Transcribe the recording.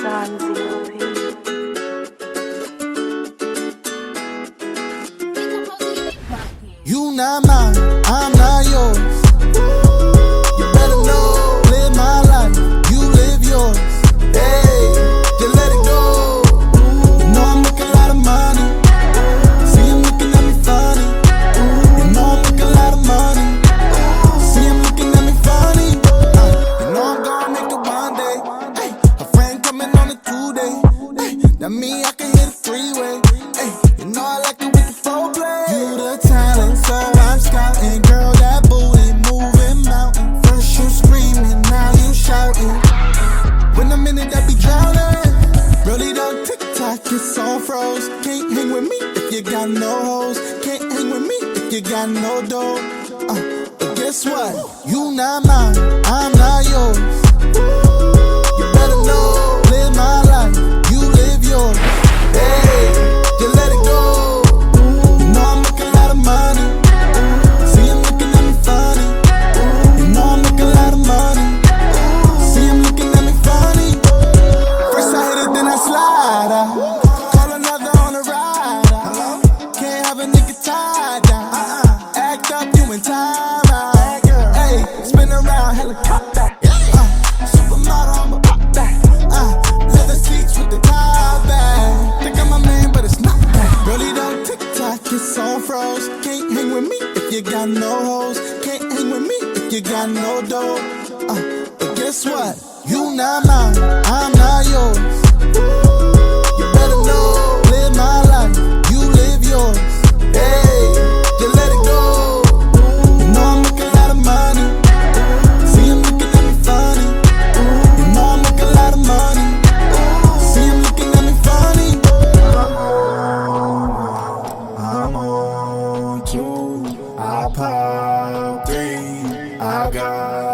Zanzibar. You not mine, I'm not yours. You better know, live my life, you live yours. Hey, just let it go. You know I'm making a lot of money. See him looking at me funny. You know I'm making a lot of money. See him looking at me funny. You know I'm gonna make it one day. Hey, a friend coming on a 2-day. Hey, that mean I can hit a 3-way. Hey, you know I like it with the foreplay. You the talent, so I'm scouting. Girl, that booty moving mountain. First you screaming, now you shouting. When I'm in it, that be drowning. Really don't TikTok, it's all froze. Can't hang with me if you got no hoes. Can't hang with me if you got no dough. But guess what? You not mine, I'm not yours. You better know, live my life, you live yours. Hey, just let it go. You know I'm making a lot of money. See him looking at me funny. You know I'm making a lot of money. See him looking at me funny. First I hit it, then I slide out. Call another on the ride out. Can't have a nigga tied down. Act up, you in time out. Hey, spin around, helicopter. Supermodel, I'ma pop that. Leather seats with the top back. Think I'm my man, but it's not that. Really don't TikTok, it's all froze. Can't hang with me if you got no hoes. Can't hang with me if you got no dough. But guess what? You not mine, I'm not yours. You better know, live my life, you live yours. Hey, just let it go. You know I'm making a lot of money. See him looking at me funny. You know I'm making a lot of money. See him looking at me funny. I'm on 2, I pop 3, I got